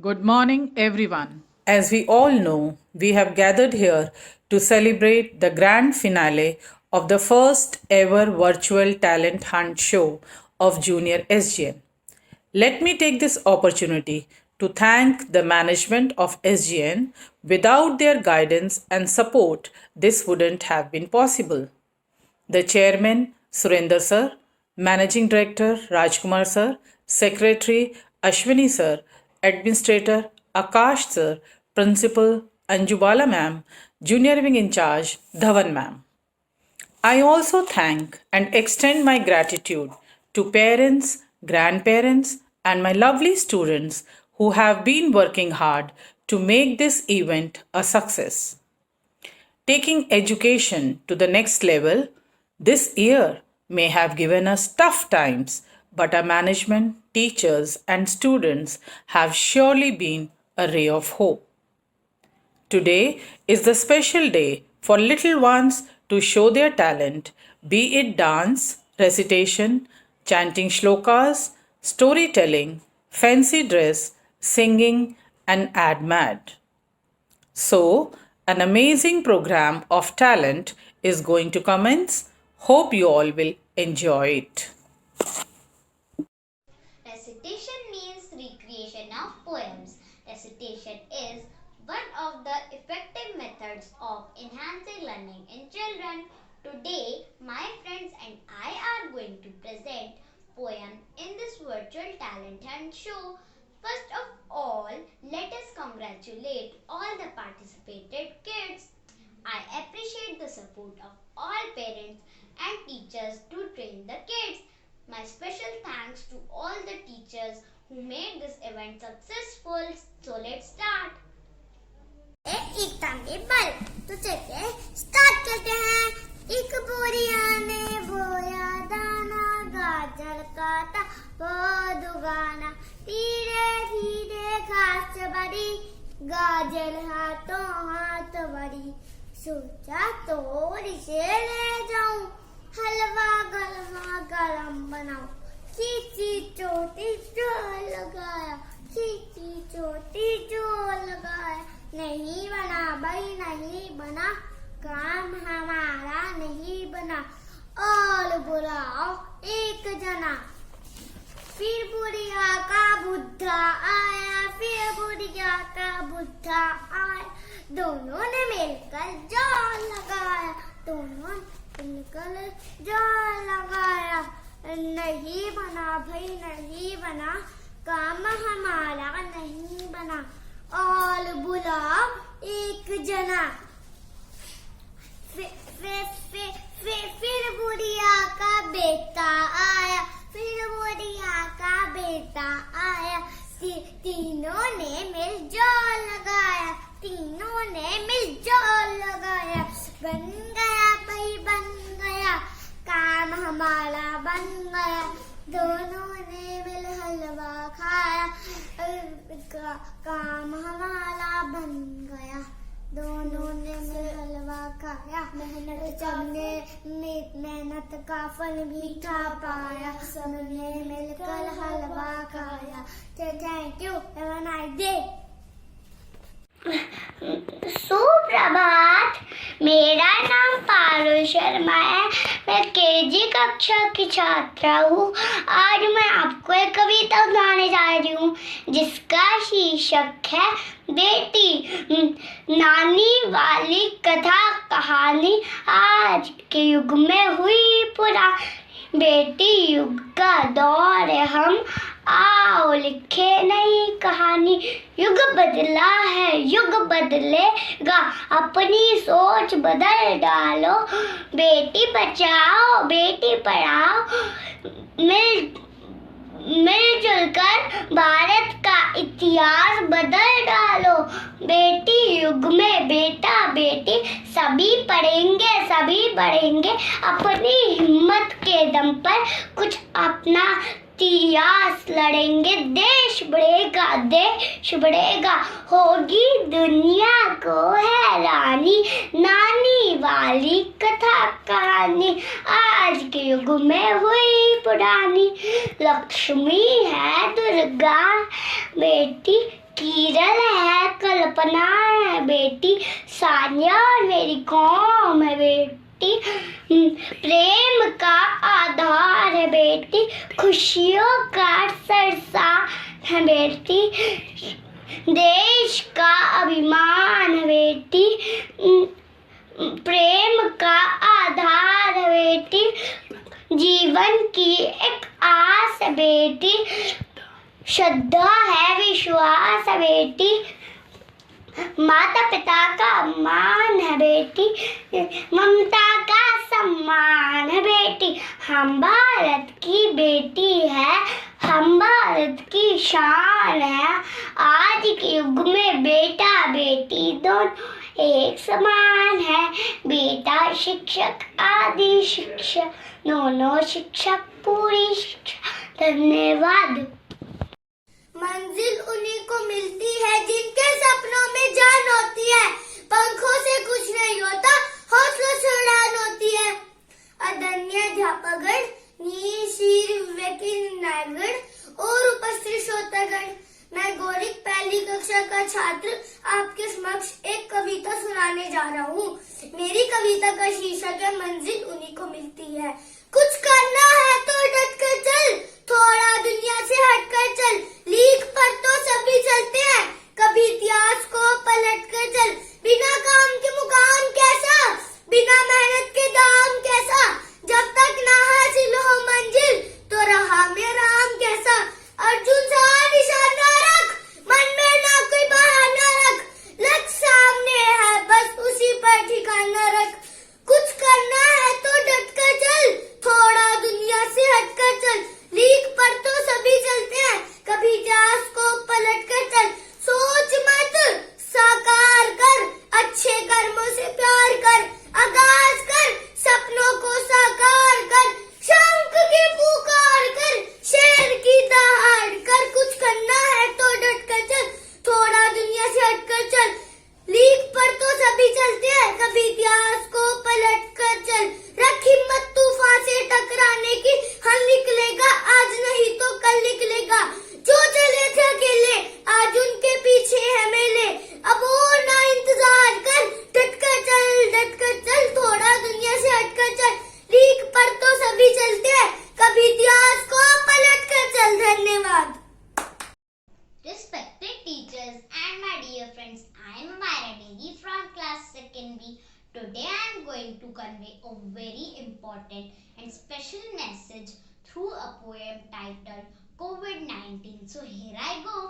Good morning, everyone. As we all know, we have gathered here to celebrate the grand finale of the first ever virtual talent hunt show of Junior SGN. Let me take this opportunity to thank the management of SGN. Without their guidance and support, this wouldn't have been possible. The chairman, Surender sir, managing director, Rajkumar sir, secretary, Ashwini sir, administrator, Akash sir, principal, Anjubala ma'am, junior wing in charge, Dhawan ma'am. I also thank and extend my gratitude to parents, grandparents, and my lovely students who have been working hard to make this event a success. Taking education to the next level, this year may have given us tough times, but our management, teachers, and students have surely been a ray of hope. Today is the special day for little ones to show their talent, be it dance, recitation, chanting shlokas, storytelling, fancy dress, singing, and ad mad. So, an amazing program of talent is going to commence. Hope you all will enjoy it. Recitation means recreation of poems. Recitation is one of the effective methods of enhancing learning in children. Today, my friends and I are going to present poem in this virtual talent hunt show. First of all, let us congratulate all the participated kids. I appreciate the support of all parents and teachers to train the kids. My special thanks to all the teachers who made this event successful. So let's start. एक टांगे बल तो चलिए start करते हैं। एक बोरिया ने बोया दाना गाजर काटा बहुत उगाना धीरे धीरे घास बड़ी गाजर हाथों हाथ बड़ी सोचा तोड़ से ले जाऊं हलवा गरमा गरम बनाओ खींची चोटी जो लगाया खींची चोटी जो लगाया नहीं बना भाई नहीं बना काम हमारा नहीं बना और बुलाओ एक जना। फिर बुढ़िया का बुद्धा आया फिर बुढ़िया का बुद्धा आया दोनों ने मिलकर जाल लगाया दोनों मिलकर जाल लगाया नहीं बना भाई नहीं बना काम हमारा नहीं बना और बुलाओ एक जना। फिर बुढ़िया का बेटा आया फिर बुढ़िया का बेटा आया तीनों ने मिलजुल लगाया तीनों ने मिलजुल लगाया बन गया भाई बन गया काम हमारा बन गया दोनों ने मिल हलवा खाया काम हमारा बन गया दोनों ने मिल हलवा खाया मेहनत का फल मीठा पाया सबने मिलकर हलवा खाया। Thank you have a nice day. सुप्रभात, मेरा नाम पारुल शर्मा है। मैं केजी कक्षा की छात्रा हूँ। आज मैं आपको एक कविता सुनाने जा रही हूँ जिसका शीर्षक है बेटी। नानी वाली कथा कहानी आज के युग में हुई पुरानी बेटी युग का दौर है, हम आओ लिखे नई कहानी। युग बदला है, युग बदलेगा, अपनी सोच बदल डालो। बेटी बचाओ, बेटी पढ़ाओ, मिलजुल कर भारत का इतिहास बदल डालो। बेटी युग में बेटा बेटी सभी पढ़ेंगे, सभी बढ़ेंगे, अपनी हिम्मत के दम पर कुछ अपना इतिहास लड़ेंगे। देश बढ़ेगा, देश बढ़ेगा, होगी दुनिया को हैरानी। नानी वाली कथा कहानी आज के युग में हुई पुरानी। लक्ष्मी है दुर्गा बेटी, किरण है कल्पना है बेटी, सानिया और मेरी कॉम है बेटी। प्रेम का आधार है बेटी, खुशियों का सरसा है बेटी, देश का अभिमान है बेटी। प्रेम का आधार है बेटी, जीवन की एक आस है बेटी, श्रद्धा है विश्वास है बेटी, माता पिता का मान है बेटी, ममता का सम्मान है बेटी। हम भारत की बेटी है, हम भारत की शान है। आज के युग में बेटा बेटी दोनों एक समान है। बेटा शिक्षक आदि शिक्षा, दोनों शिक्षक पूरी शिक्षा। धन्यवाद। मंजिल उन्हीं को मिलती है जिनके सपनों में जान होती है। पंखों से कुछ नहीं होता, हौसलों से उड़ान होती है। अदन्य अध्यापकगण, शीर विवेक और उपस्थित श्रोतागण, मैं गौरिक पहली कक्षा का छात्र आपके समक्ष एक कविता सुनाने जा रहा हूँ। मेरी कविता का शीर्षक है मंजिल उन्हीं को मिलती है। कुछ करना है तो डट कर चल, थोड़ा दुनिया से हट कर चल, लीक पर तो सभी चलते हैं, कभी इतिहास को पलट कर चल। बिना काम के मुकाम कैसा, बिना मेहनत के दाम कैसा, जब तक ना हासिल हो मंजिल तो रहा मेरा राम कैसा। अर्जुन सा निशाना रख, मन में ना कोई बहाना रख, लक्ष्य सामने है बस उसी पर ठिकाना रख। कुछ करना है तो डट कर चल, थोड़ा दुनिया से हट कर चल, लीक पर तो सभी चलते हैं, कभी इतिहास को पलट कर चल। सोच मत साकार कर, अच्छे कर्मों से प्यार कर, आगाज कर सपनों को साकार कर, शंख की पुकार कर, शेर की दहाड़ कर। कुछ करना है तो डट कर चल, थोड़ा दुनिया से हट कर चल, लीक पर तो सभी चलते हैं, कभी इतिहास को पलट कर चल। रख हिम्मत तूफान से टकराने की, हल निकलेगा आज नहीं तो कल निकलेगा। जो चले थे अकेले आज उनके पीछे है मेले, अब और ना इंतजार कर, डट कर चल, थोड़ा दुनिया से हट कर चल, लीक पर तो सभी चलते हैं, कभी इतिहास को पलट कर चल। धन्यवाद। Respected teachers and my dear friends, I am Myra Degi from class 2nd B. Today I am going to convey a very important and special message through a poem titled COVID-19. So here I go.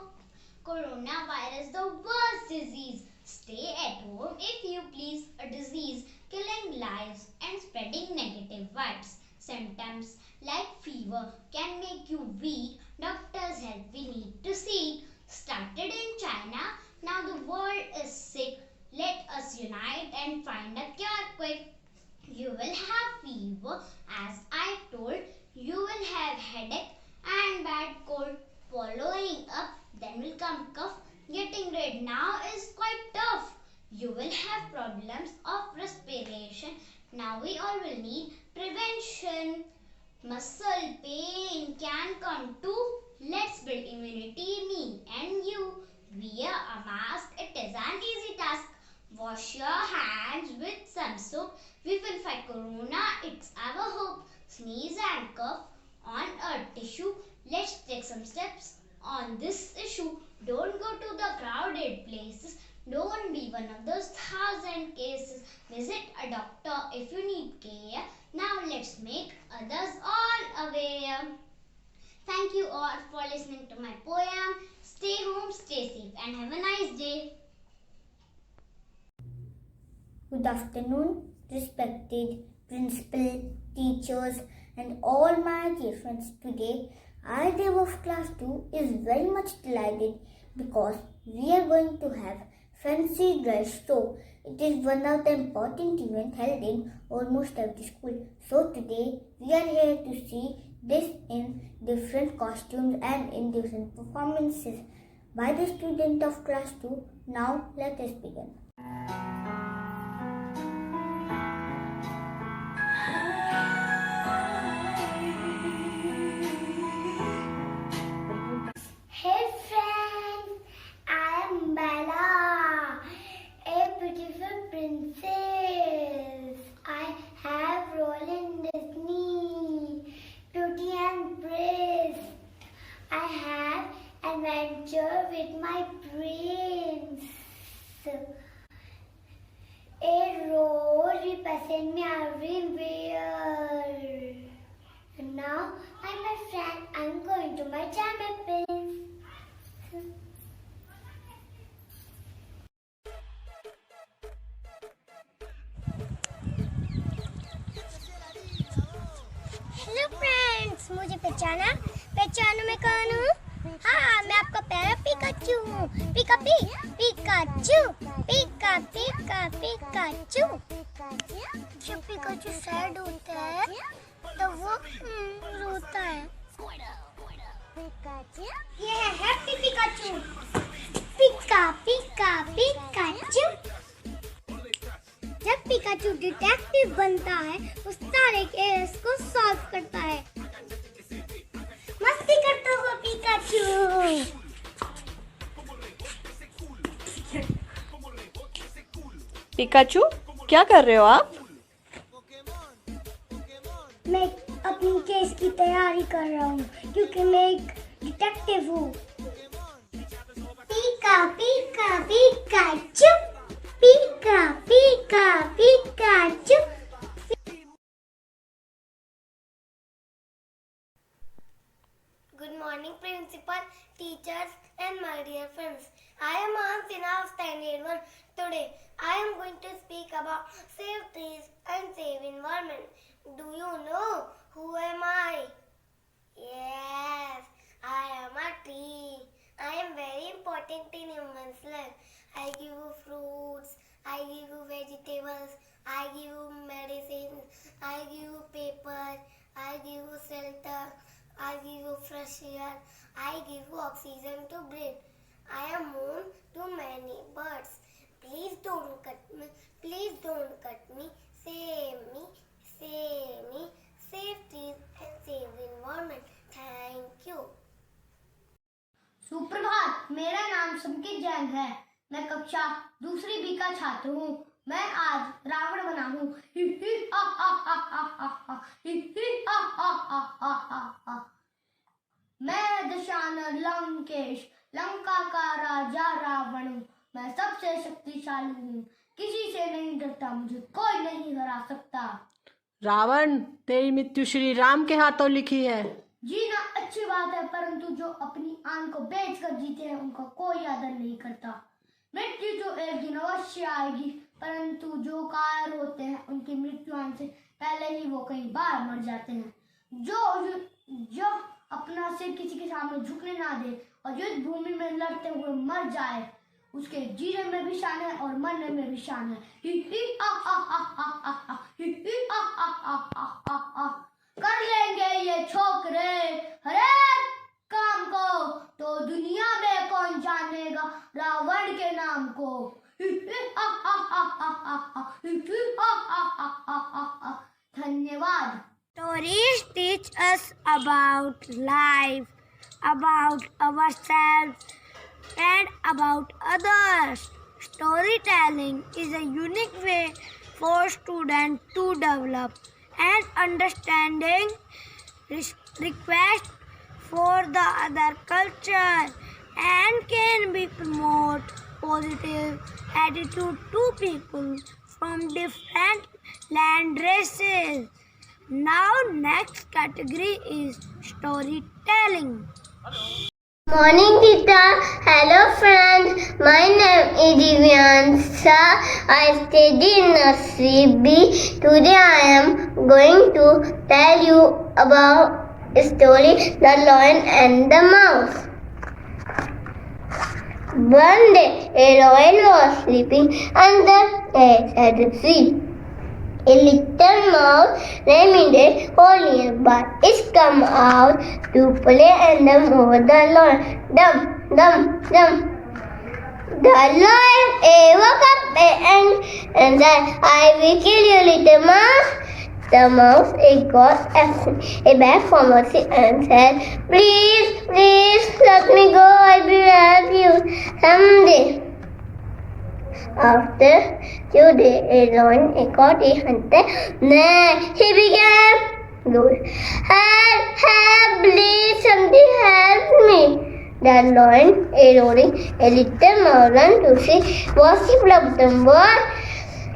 Coronavirus, the worst disease. Stay at home if you please. A disease killing lives and spreading negative vibes. Symptoms like fever can make you weak. Doctors help, we need to seek. Started in China, now the world is sick. Let us unite and find a cure quick. You will have fever, as I told. You will have headache and bad cold. Following up, then will come cough. Getting rid now is quite tough. You will have problems of respiration. Now we all will need prevention. Muscle pain can come too. Let's build immunity, me and you. Wear a mask, it is an easy task. Wash your hands with some soap. We will fight corona, it's our hope. Sneeze and cough on a tissue. Let's take some steps on this issue. Don't go to the crowded places. Don't be one of those 1,000 cases. Visit a doctor if you need care. Now let's make others all aware. Thank you all for listening to my poem. Stay home, stay safe, and have a nice day. Good afternoon, respected principal, teachers, and all my dear friends. Today, our day of class 2 is very much delighted because we are going to have fancy dress show. It is one of the important events held in almost every school. So today, we are here to see this in different costumes and in different performances by the student of class 2. Now, let us begin. Hey friends, I am Bella, a beautiful princess. I have role in Disney, Beauty and Beast. I have adventure with my prince. A rose represent me everywhere. And now I'm my friend. I'm going to my charming prince. Hello friends, मुझे पहचानो मैं कौन हूँ? हाँ, मैं आपका प्यारा Pikachu हूँ। Pikachu, Pikachu. जब पिकाचू सैड होता है तो वो रोता है। ये है हैप्पी पिकाचू। पिकाचू। जब पिकाचू डिटेक्टिव बनता है, वो सारे केस को सॉल्व करता है। मस्ती करता हुआ पिकाचू। पिकाचू, क्या कर रहे हो आप? मैं अपनी केस की तैयारी कर रहा हूँ क्योंकि मैं एक डिटेक्टिव हूँ। Pikachu. Pikachu. Good morning, principal, teachers, and my dear friends. I am Hansina of Standard 1. Today, I am going to speak about save trees and save environment. Do you know who am I? Yes, I am a tree. I am very important in human's life. I give you fruits, I give you vegetables, I give you medicines, I give you paper, I give you shelter, I give you fresh air, I give you oxygen to breathe. I am home to many birds. Please don't cut me, save me, save trees and save the environment. Thank you. सुप्रभात, मेरा नाम संकित जैन है। मैं कक्षा दूसरी B का छात्र हूँ। मैं आज रावण बना हूँ। मैं दशानन लंकेश, लंका का राजा रावण हूँ। मैं सबसे शक्तिशाली हूँ। किसी से नहीं डरता, मुझे कोई नहीं हरा सकता। रावण, तेरी मृत्यु श्री राम के हाथों लिखी है। जीना अच्छी बात है, परंतु जो अपनी आन को बेच कर जीते हैं उनका कोई आदर नहीं करता। मृत्यु तो एक दिन अवश्य आएगी, परंतु जो कायर होते हैं उनकी मृत्यु आने से पहले ही वो कई बार मर जाते हैं। जो अपना सिर किसी के सामने झुकने ना दे और युद्ध भूमि में लड़ते हुए मर जाए, उसके जीने में भी शान है और मरने में भी शान है। कर लेंगे ये छोकरे हर एक काम को, तो दुनिया में कौन जानेगा रावण के नाम को। धन्यवाद। Stories teach us about life, about ourselves, and about others. Storytelling is a unique way for students to develop an understanding, request for the other culture, and can be promote positive attitude to people from different land races. Now next category is storytelling. Morning, Tita. Hello, friends. My name is Divyansa. I study in nursery B. Today I am going to tell you about a story, The Lion and the Mouse. One day, a lion was sleeping under a tree. A little mouse named Holly nearby is come out to play and dum over the lion. Dum, dum, dum. The lion woke up and said, I will kill you, little mouse. The mouse got back from mercy and said, please, please, let me go. I will help you someday. After 2 days, a lion caught a hunter. Nay, he began, Lord, help, help, please, something help me. The lion, roaring, a little mouse ran to see what he loved them were.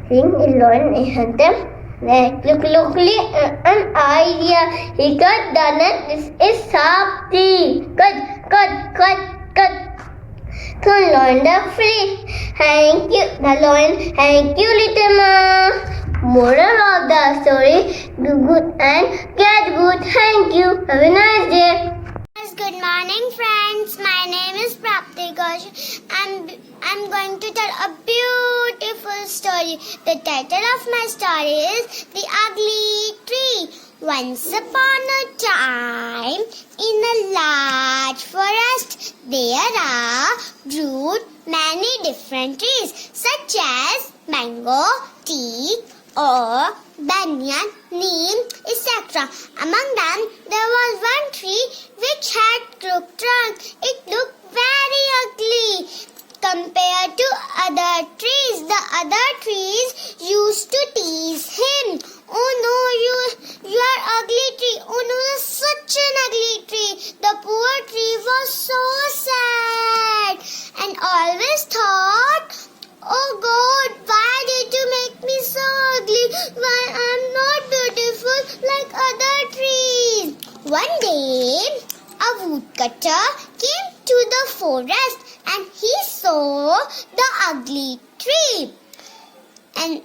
Seeing a lion, a hunter, luckily an idea. He cut the net. This is sharp tree. Cut. So lion the free. Thank you, the lion. Thank you, little mouse. Moral of the story: do good and get good. Thank you. Have a nice day. Good morning, friends. My name is Prapti Ghosh. I'm going to tell a beautiful story. The title of my story is The Ugly Tree. Once upon a time, in a large forest, there grew many different trees, such as mango, teak, or banyan, neem, etc. Among them, there was one tree which had crooked trunk. It looked very ugly compared to other trees. The other trees used to tease him. Oh no, you are ugly tree. Oh no, you're such an ugly tree. The poor tree was so sad and always thought, oh God, why did you make me so ugly? Why I'm not beautiful like other trees? One day, a woodcutter came to the forest and he saw the ugly tree. And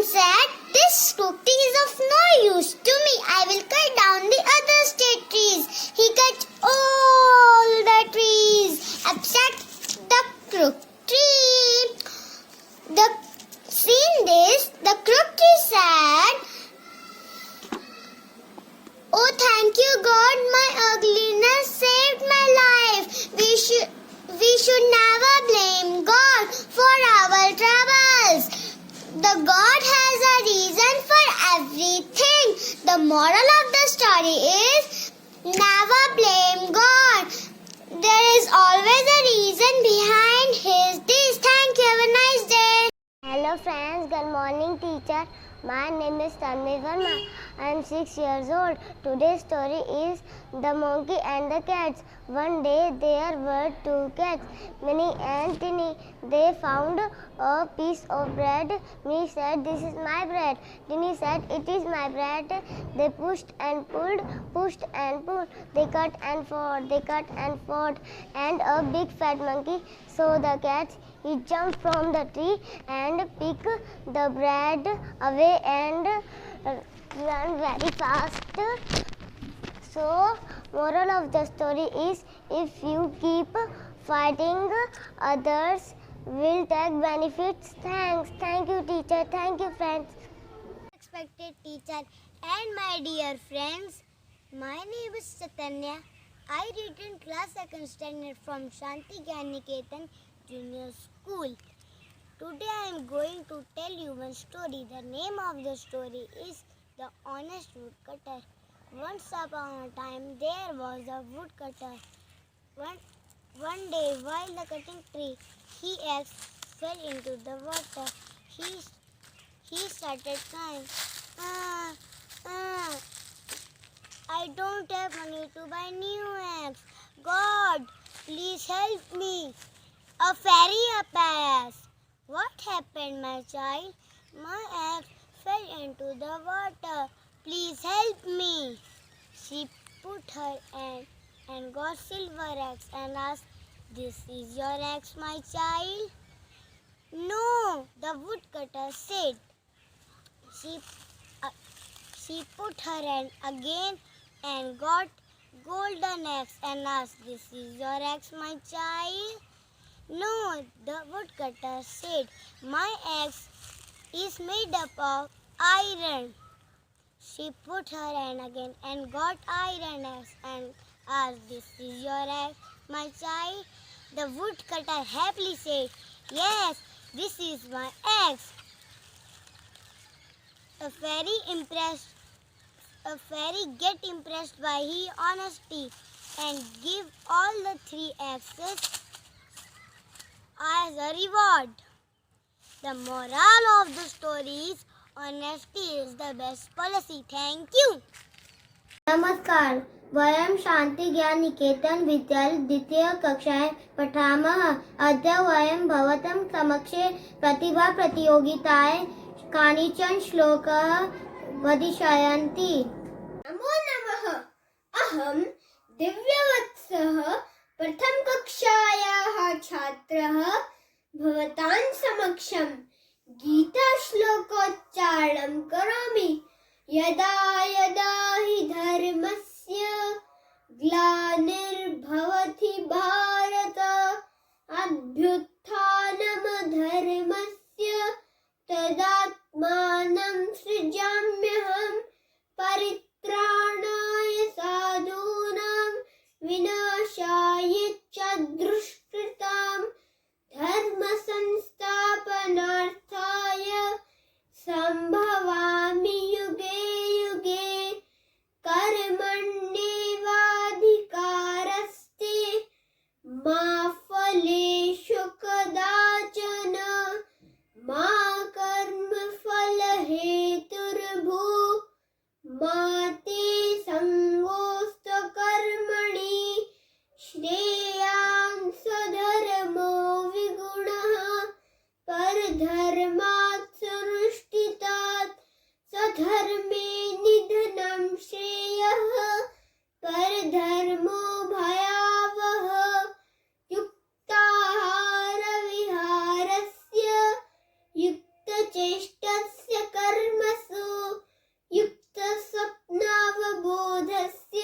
said, this crooked tree is of no use to me. I will cut down the other state trees. He cut all the trees except the crooked tree. Seeing this, the crooked tree said, oh, thank you, God, my ugliness saved my life. We should never blame God for our troubles. The God has a reason for everything. The moral of the story is never blame God. There is always a reason behind his deeds. Thank you. Have a nice day. Hello friends, good morning teacher. My name is Tanvi Verma. I am 6 years old. Today's story is The Monkey and the Cats. One day there were 2 cats, Minnie and Tinny. They found a piece of bread. Minnie said, this is my bread. Tinny said, it is my bread. They pushed and pulled. They cut and fought. And a big fat monkey saw the cats. He jumped from the tree and picked the bread away and ran very fast. So, moral of the story is, if you keep fighting, others will take benefits. Thank you teacher. Thank you friends. Respected teacher and my dear friends, my name is Chaitanya. I read in class 2nd standard from Shanti Gyan Niketan Junior School. Today I am going to tell you one story. The name of the story is The Honest Woodcutter. Once upon a time there was a woodcutter. One day while the cutting tree, he axe fell into the water. He started crying. I don't have money to buy new axe. God, please help me. A fairy appears. What happened, my child? My axe fell into the water. Please help me. She put her hand and got silver axe and asked, "This is your axe, my child?" "No," the woodcutter said. She put her hand again and got golden axe and asked, "This is your axe, my child?" "No," the woodcutter said. "My axe is made up of iron." She put her hand again and got iron axe and asked, "This is your axe, my child?" The woodcutter happily said, "Yes, this is my axe." A fairy get impressed by his honesty and give all the 3 axes as a reward. The moral of the story is honesty is the best policy. Thank you. नमस्कार, वयं शान्ति ज्ञान निकेतन विद्यालय द्वितीय कक्षायां पठामः। अद्य वयं भवतां समक्षे प्रतिभा प्रतियोगितायै कानिचन श्लोकाः वदिष्यामि। नमो नमः। अहं दिव्यवत्सः प्रथमकक्षायाः छात्रः भवतां समक्षं गीताश्लोकोच्चारणं करोमि। यदा यदा हि धर्मस्य ग्लानिर्भवति भारत अभ्युत्थानमधर्मस्य तदात्मानं सृजाम्यहं परित्राणाय साधूनां विनाशाय च दुष्कृतां धर्मसंस्थापनार्थाय सम्भवामि युगे युगे। कर्मण्येवाधिकारस्ते मा फलेषु कदाचन मा कर्मफलहेतुर्भूः मा ते सङ्गोऽस्तु कर्मणि श्रेयान् स्वधर्मो विगुणः परधर्मात् सुनुष्ठितात् स्वधर्मे निधनं श्रेयः परधर्मो भयावहः। युक्ताहारविहारस्य युक्तचेष्टस्य कर्मसु युक्तस्वप्नावबोधस्य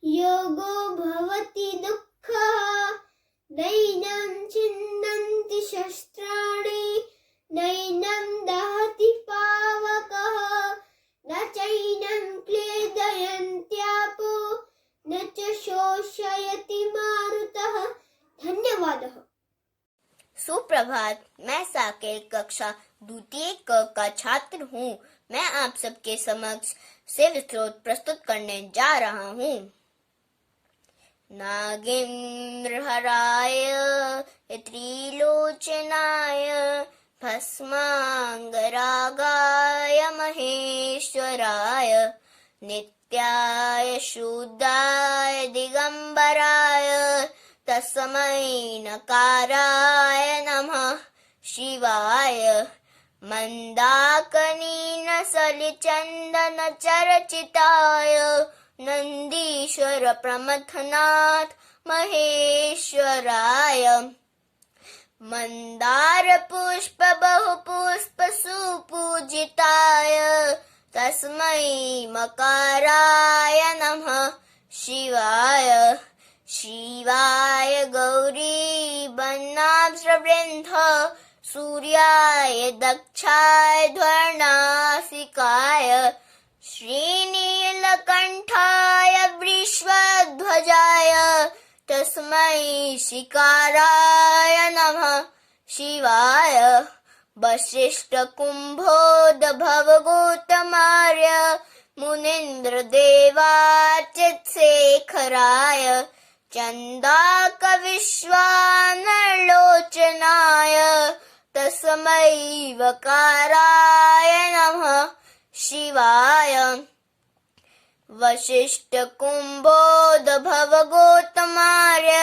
योगो भवति दुःखः। नैनं छिन्नन्ति शस्त्राणि नैनं दहति पावकः न चैनं क्लेदयन्त्यापो न च शोषयति मारुतः। धन्यवादः। सुप्रभात। मैं साकेत कक्षा द्वितीय क का छात्र हूँ। मैं आप सबके समक्ष से विस्तृत प्रस्तुत करने जा रहा हूँ। नागेन्द्रहराय त्रिलोचनाय भस्मांगरागाय महेश्वराय नित्याय शुद्धाय दिगंबराय तस्मै नकाराय नमः शिवाय। मंदाकिनी सलिचंदन चर्चिताय नंदीश्वर प्रमथनाथ महेश्वराय। मंदार पुष्प बहुपुष्प सुपूजिताय तस्मै मकाराय नमः शिवाय। शिवाय गौरी वन्नाभ्रवृन्द सूर्याय दक्षाय ध्वर्णासिकाय श्रीनीलकण्ठाय वृषध्वजाय तस्मै शिकाराय नमः शिवाय। वसिष्ठ कुम्भोद्भवगौतमार्य मुनीन्द्रदेवाच्युतशेखराय चन्दाकविश्वानरलोचनाय तस्मै वकाराय नमः शिवाय। वसिष्ठ कुम्भोद्भवगौतमार्य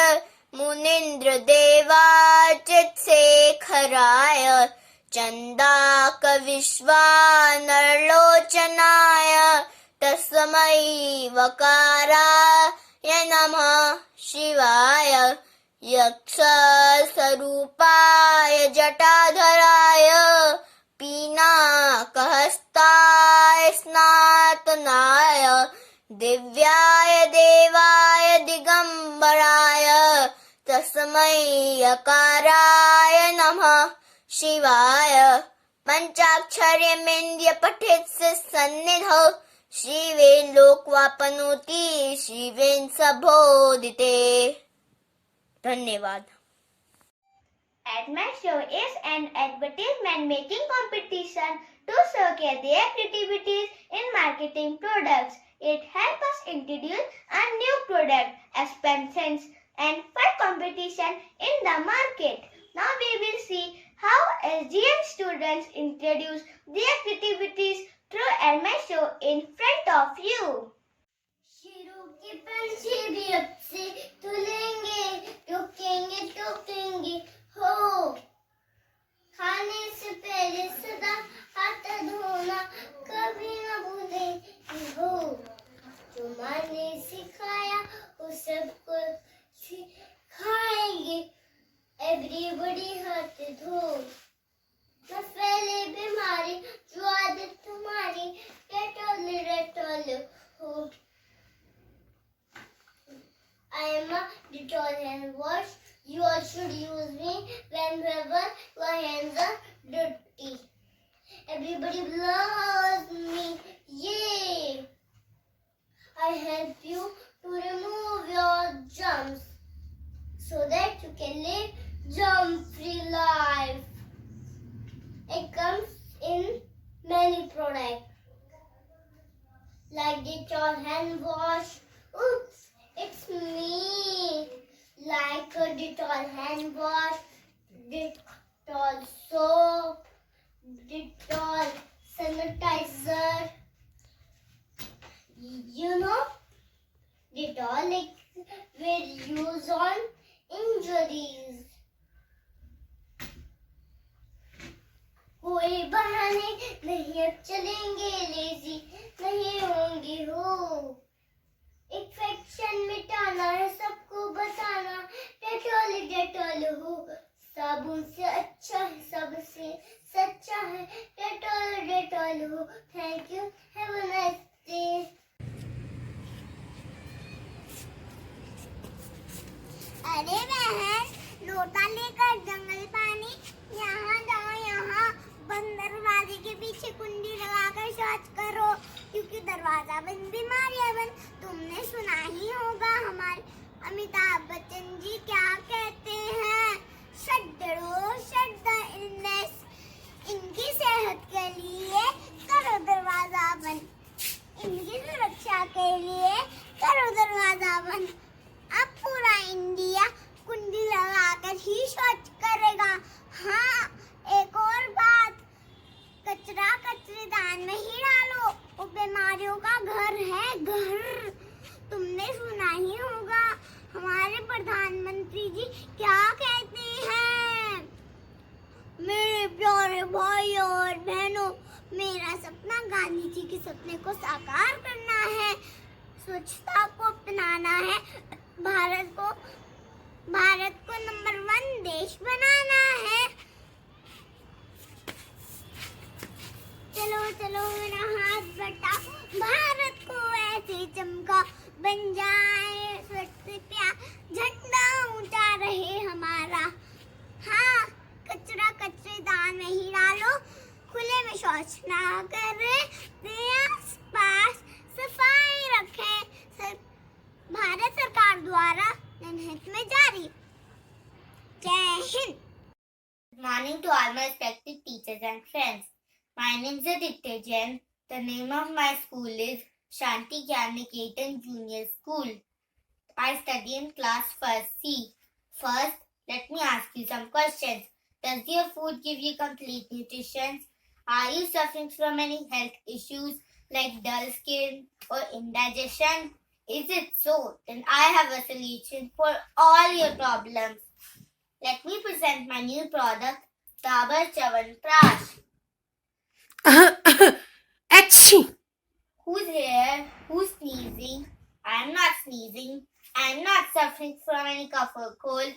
मुनीन्द्र देवाचित शेखराय चन्दाकविश्वानरलोचनाय तस्मै वकाराय नमः शिवाय यक्षस्वरूपाय जटाधराय पीनाकहस्ताय स्नातनाय दिव्याय देवाय दिगंबराय तस्मै यकाराय नमः शिवाय पंचाक्षर्यमेन्द्य पठित सन्निधौ शिवेन लोकवापनोति शिवेन सबोदिते। धन्यवाद। At my show is an advertisement making competition to showcase their creativities in marketing products. It helps us introduce a new product, expansions and fun competition in the market. Now we will see how SGM students introduce their creativities through my show in front of you. शुरू की पंछी भी अब से तुलेंगे, टोकेंगे टोकेंगे हो, खाने से पहले सदा हाथ धोना कभी न भूलेंगे हो, जो माँ ने सिखाया वो सबको सिखाएंगे, एवरीबॉडी हाथ धो, न फैले बीमारी जो आदत तुम्हारी डेटॉल हो। I am a Dettol hand wash. You all should use me whenever your hands are dirty. Everybody loves me. Yay! I help you to remove your germs so that you can live germ-free life. It comes in many products like Dettol hand wash. Oops! It's me, like a Dettol hand wash, Dettol soap, Dettol sanitizer. You know, Dettol will use on injuries. कोई बहाने नहीं अब चलेंगे lazy नहीं होंगे हो, infection मिटाना है सबको बताना, डेटॉल डेटॉल हो, साबुन से अच्छा है सबसे सच्चा है, डेटॉल डेटॉल हो। Thank you, have a nice day. अरे बहन, लोटा लेकर जंगल पानी, यहाँ जाओ यहाँ, बंद दरवाजे के पीछे कुंडी लगाकर शौच करो, क्योंकि दरवाजा बंद बीमारियां बंद। तुमने सुना ही होगा हमारे अमिताभ बच्चन जी क्या कहते हैं, शट द इलनेस। इनकी सेहत के लिए करो दरवाजा बंद, इनकी सुरक्षा के लिए करो दरवाजा बंद। अब पूरा इंडिया कुंडी लगाकर ही शौच करेगा। हाँ, एक और बात, कचरा कचरेदान में ही डालो, वो बीमारियों का घर है घर। तुमने सुना ही होगा हमारे प्रधानमंत्री जी क्या कहते हैं, मेरे प्यारे भाई और बहनों, मेरा सपना गांधी जी के सपने को साकार करना है, स्वच्छता को अपनाना है, भारत को नंबर 1 देश बनाना है। चलो चलो मेरा हाथ बढ़ाओ, भारत को ऐसे चमका बन जाए स्वच्छ प्यार, झंडा ऊंचा रहे हमारा। हाँ, कचरा कचरेदान में ही डालो, खुले में शौच ना करें, आस-पास सफाई रखें। भारत सरकार द्वारा जनहित में जारी। जय Hind. Good morning to all my respected teachers and friends. My name is Aditya Jain. The name of my school is Shanti Gyan Niketan Junior School. I study in class 1st C. First, let me ask you some questions. Does your food give you complete nutrition? Are you suffering from any health issues like dull skin or indigestion? Is it so? Then I have a solution for all your problems. Let me present my new product, Dabur Chyawanprash. Achoo! Who's here? Who's sneezing? I am not sneezing. I am not suffering from any cough or cold.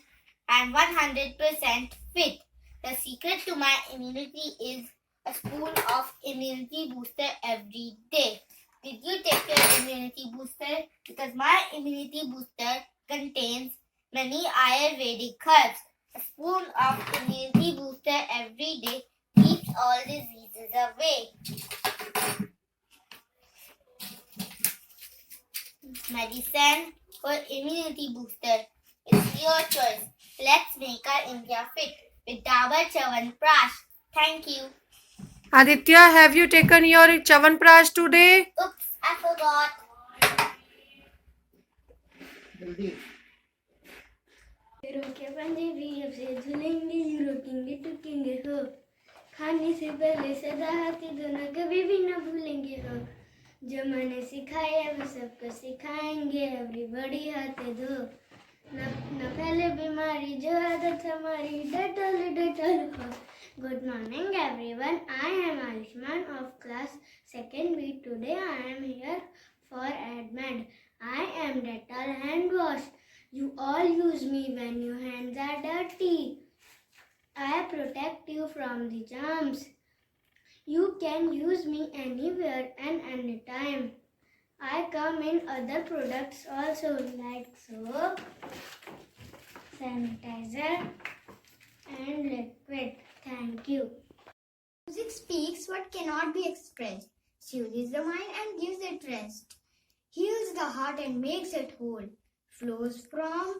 I am 100% fit. The secret to my immunity is a spoon of immunity booster every day. Did you take your immunity booster? Because my immunity booster contains many Ayurvedic herbs. A spoon of immunity booster every day keeps all diseases away. Medicine for immunity booster. It's your choice. Let's make our India fit with Dabur Chyawanprash. Thank you. Aditya, have you taken your Chyawanprash today? Oops, I forgot. रोके पंजाबी अब से झूलेंगे you रोकेंगे टुकेंगे हो खाने से पहले सदा हाथी धोना कभी भी न भूलेंगे हो जो मैंने सिखाया वो सबको सिखाएंगे एवरीबॉडी हाथ धो न फैले बीमारी जो आदत हमारी डटल हो good morning everyone I am Ayushman of class second B today I am here for advertisement I am Dettol hand wash You all use me when your hands are dirty. I protect you from the germs. You can use me anywhere and anytime. I come in other products also like soap, sanitizer and liquid. Thank you. Music speaks what cannot be expressed, soothes the mind and gives it rest, heals the heart and makes it whole, flows from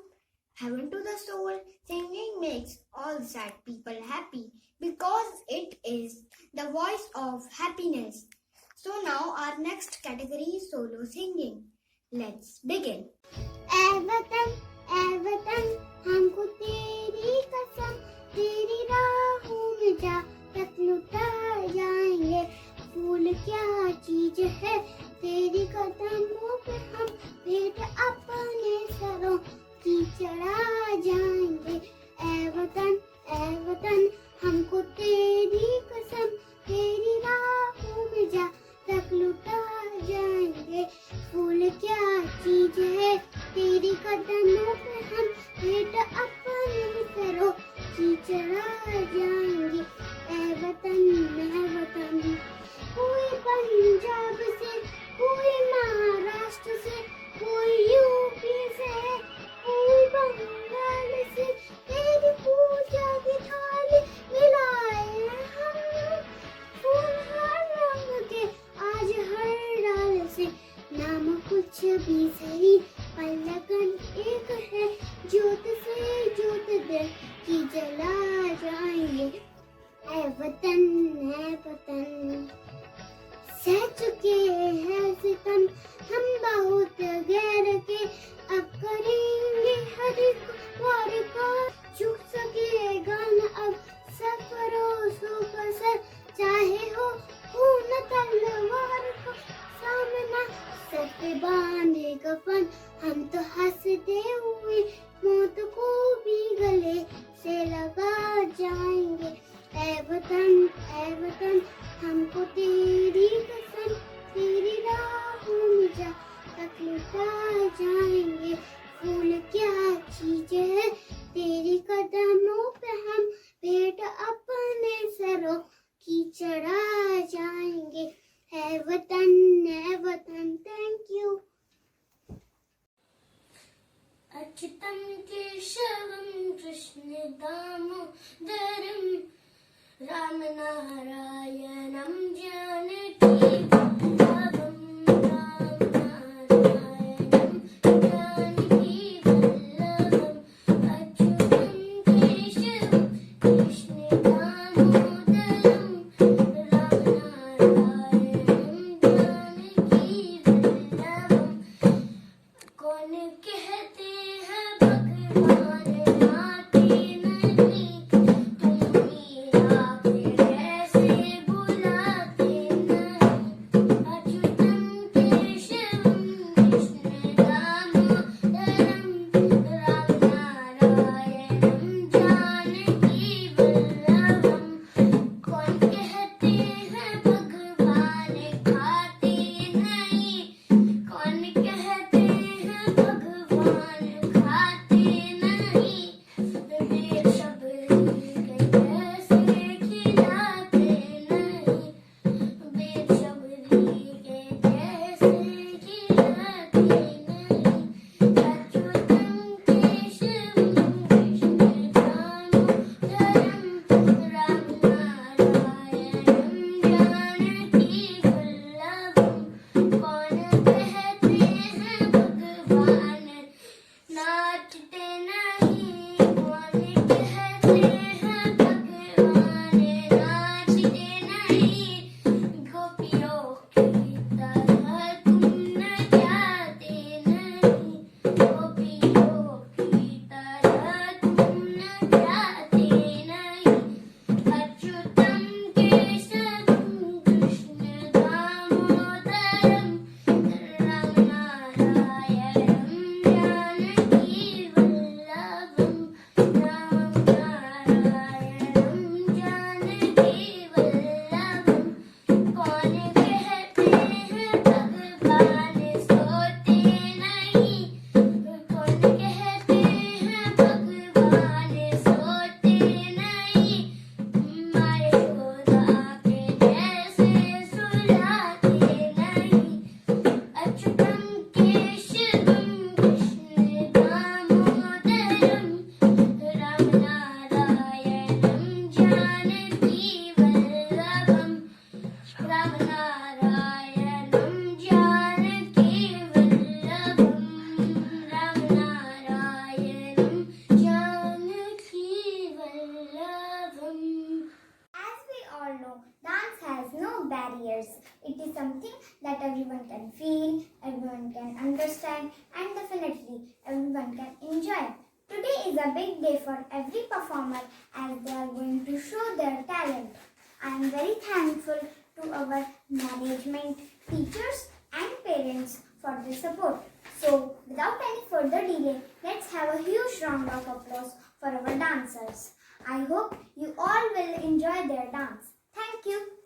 heaven to the soul. Singing makes all sad people happy because it is the voice of happiness. So now our next category is solo singing. Let's begin. ऐ वतन हमको तेरी कसम तेरी राहों में जा तक लुटा जाएंगे फूल क्या चीज है तेरी कदमों पे हम भेंट अपने सरों की चढ़ा जाएंगे ऐ वतन हमको तेरी कसम तेरी राहों में जा तक लुटा जाएंगे फूल क्या चीज है तेरी कदमों पे हम भेंट अपने सरों की चढ़ा जाएंगे ऐ वतन कोई पंजाब से कोई महाराष्ट्र से कोई यूपी से कोई बंगाल से तेरी पूजा की थाली मिलाए हम फूल हर रंग के आज हर डाल से नाम कुछ भी सही पर लगन एक है ज्योत से ज्योत दे की जला जाएंगे ऐ वतन सह चुके हैं सितम हम बहुत गैर के अब करेंगे हर एक वार का झुक सकेगा न अब सफरों सुपसर चाहे हो खून तलवार का सामना सर पे बांधे कफन हम तो हंसते हुए मौत को भी गले से लगा जाएंगे ऐ वतन हमको तेरी कसम तेरी राहों में जा तक लुटा जाएंगे फूल क्या चीज है तेरी कदमों पे हम भेंट अपने सरों की चढ़ा जाएंगे ऐ वतन थैंक यू अच्युतम केशवम कृष्ण दामोदरम राम नारायणं जानकी वल्लभं राम नारायणं जानकी वल्लभं अच्युतं केशवं कृष्ण दामोदरं राम नारायणं जानकी वल्लभं कौन कहते हैं भगवान आते नहीं तुम ही barriers. It is something that everyone can feel, everyone can understand, and definitely everyone can enjoy. Today is a big day for every performer as they are going to show their talent. I am very thankful to our management, teachers, and parents for their support. So, without any further delay, let's have a huge round of applause for our dancers. I hope you all will enjoy their dance. Thank you.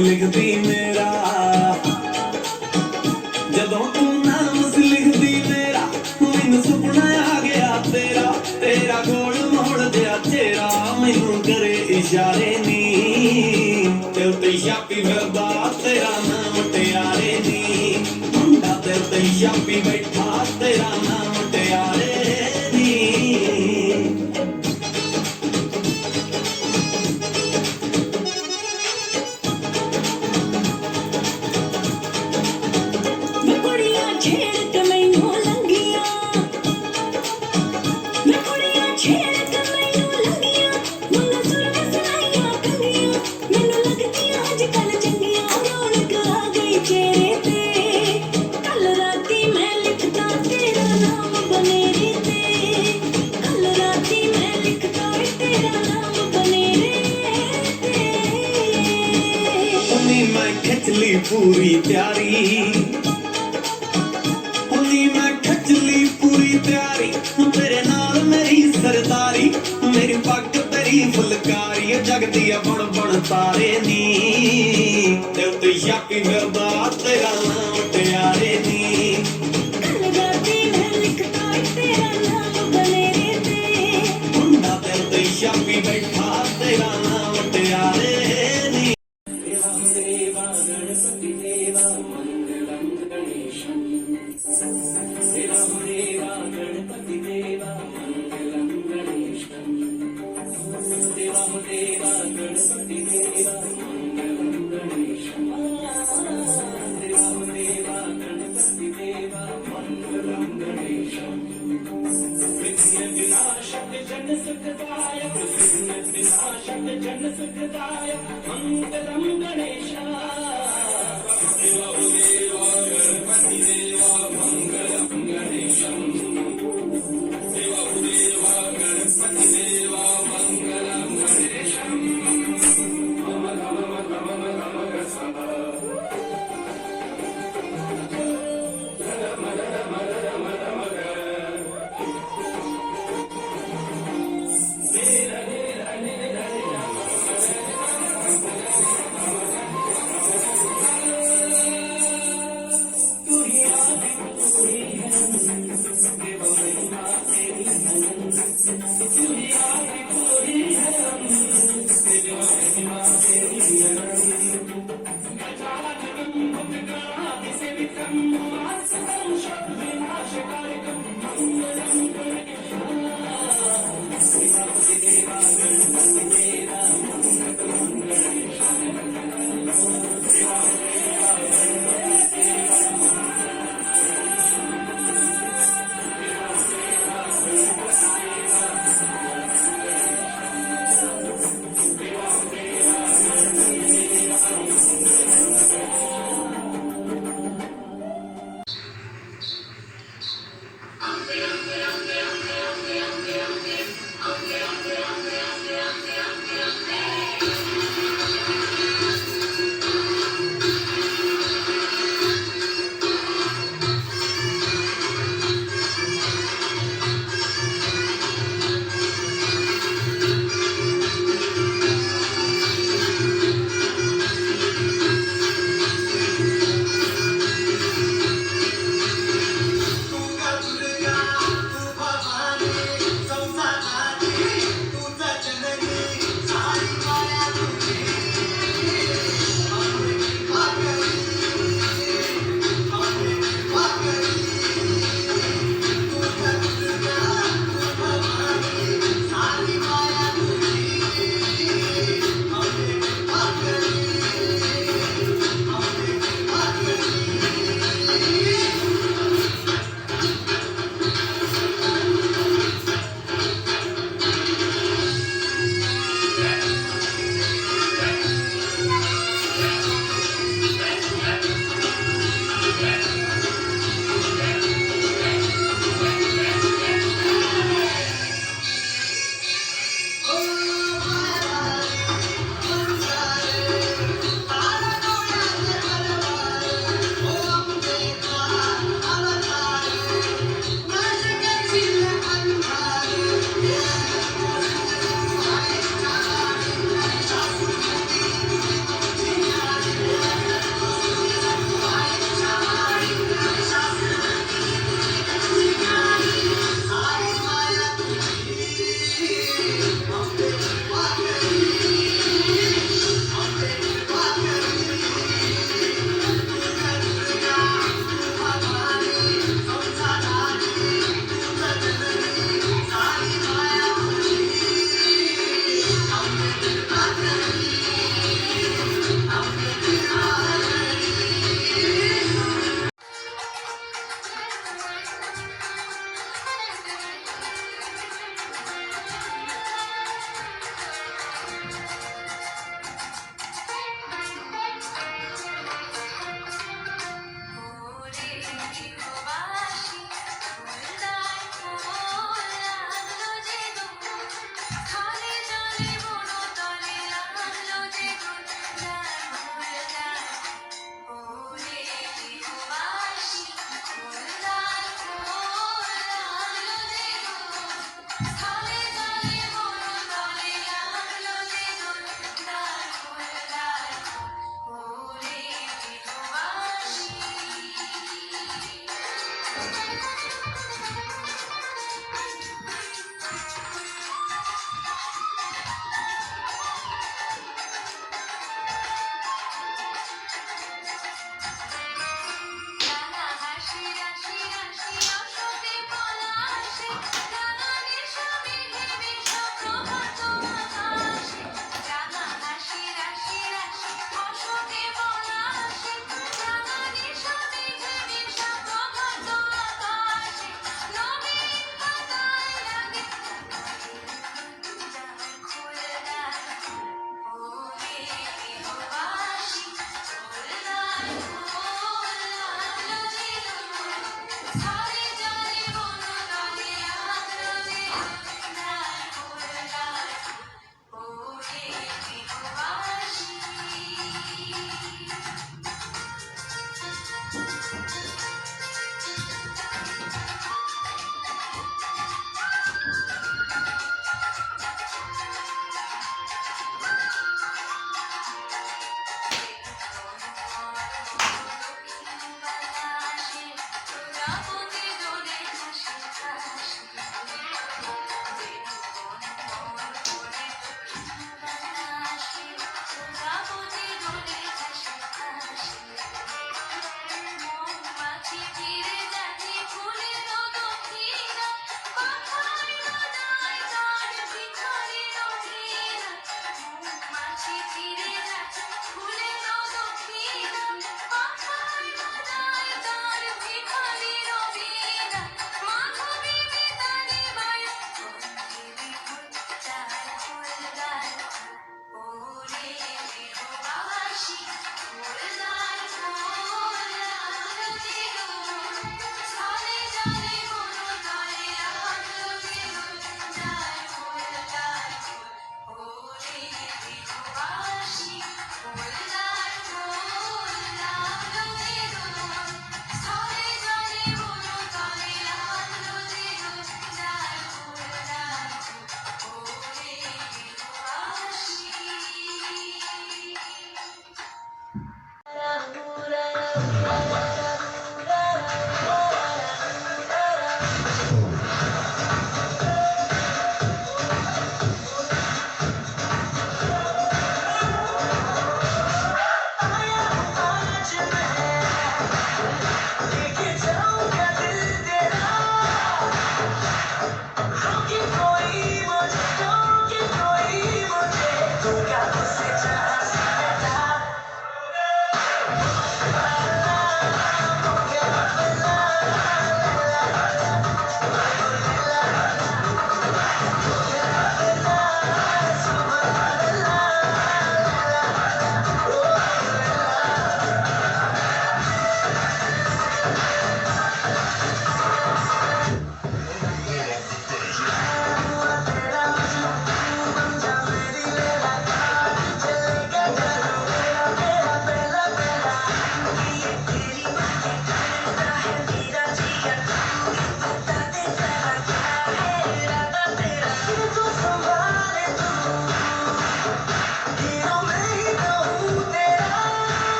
ਲਿਖਦੀ ਮੇਰਾ ਜਦੋਂ ਤੂੰ ਨਾਮ ਸੀ ਲਿਖਦੀ ਮੇਰਾ ਮੈਨੂੰ ਸੁਪਨਾ ਆ ਗਿਆ ਤੇਰਾ ਤੇਰਾ ਗੋਲ ਮੋੜ ਦਿਆ ਤੇਰਾ ਮੈਨੂੰ ਕਰੇ ਇਸ਼ਾਰੇ ਨੀ ਤੇ ਉੱਤੇ ਛਾਪੀ ਫਿਰਦਾ ਤੇਰਾ ਨਾਮ ਟਿਆਰੇ ਨੀ ਮੁੰਡਾ ਤੇ ਉੱਤੇ ਛਾਪੀ ਬੈਠਾ ਤੇਰਾ ਨਾਮ ਟਿਆਰੇ ਨੀ पूरी प्यारी होनी मैं खच ली पूरी प्यारी तेरे नाल मेरी सरदारी मेरी पग तेरी फुलकारी जगदी बण बण तारे नी ते उत्ते छापी फिरदा तेरा नाम ट्यारे नी मुंडा ते उत्ते छापी बैठा तेरा नाम ट्यारे नी मंगलम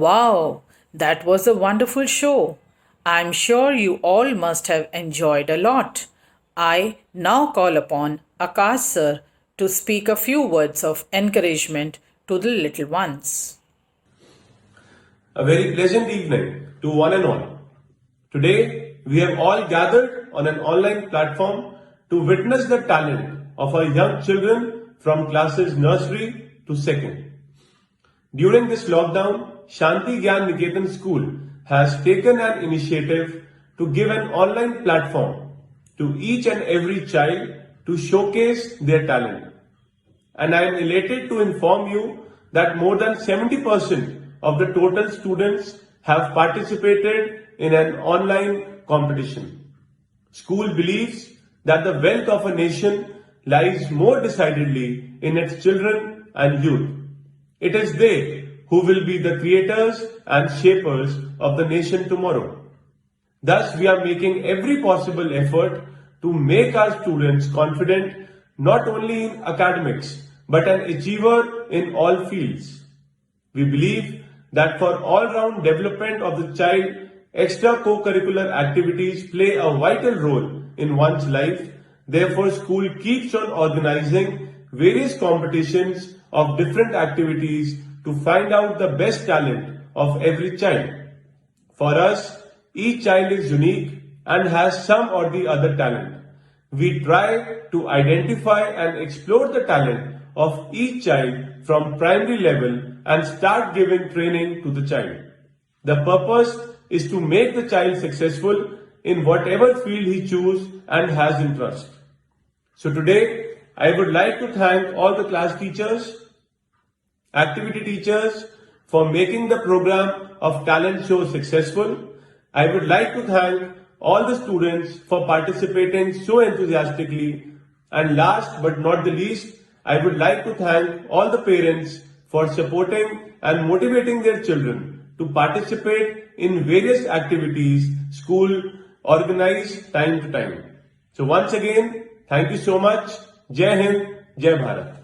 Wow, that was a wonderful show. I'm sure you all must have enjoyed a lot. I now call upon Akash sir to speak a few words of encouragement to the little ones. A very pleasant evening to one and all. Today, we have all gathered on an online platform to witness the talent of our young children from classes nursery to second. During this lockdown, Shanti Gyan Niketan School has taken an initiative to give an online platform to each and every child to showcase their talent. And I am elated to inform you that more than 70% of the total students have participated in an online competition. School believes that the wealth of a nation lies more decidedly in its children and youth. It is they who will be the creators and shapers of the nation tomorrow. Thus, we are making every possible effort to make our students confident not only in academics but an achiever in all fields. We believe that for all-round development of the child, extra co-curricular activities play a vital role in one's life. Therefore, school keeps on organizing various competitions of different activities to find out the best talent of every child. For us, each child is unique and has some or the other talent. We try to identify and explore the talent of each child from primary level and start giving training to the child. The purpose is to make the child successful in whatever field he chooses and has interest. So today, I would like to thank all the class teachers, activity teachers for making the program of talent show successful. I would like to thank all the students for participating so enthusiastically. And last but not the least, I would like to thank all the parents for supporting and motivating their children to participate in various activities school organize time to time. So once again, thank you so much. Jai Hind, Jai Bharat.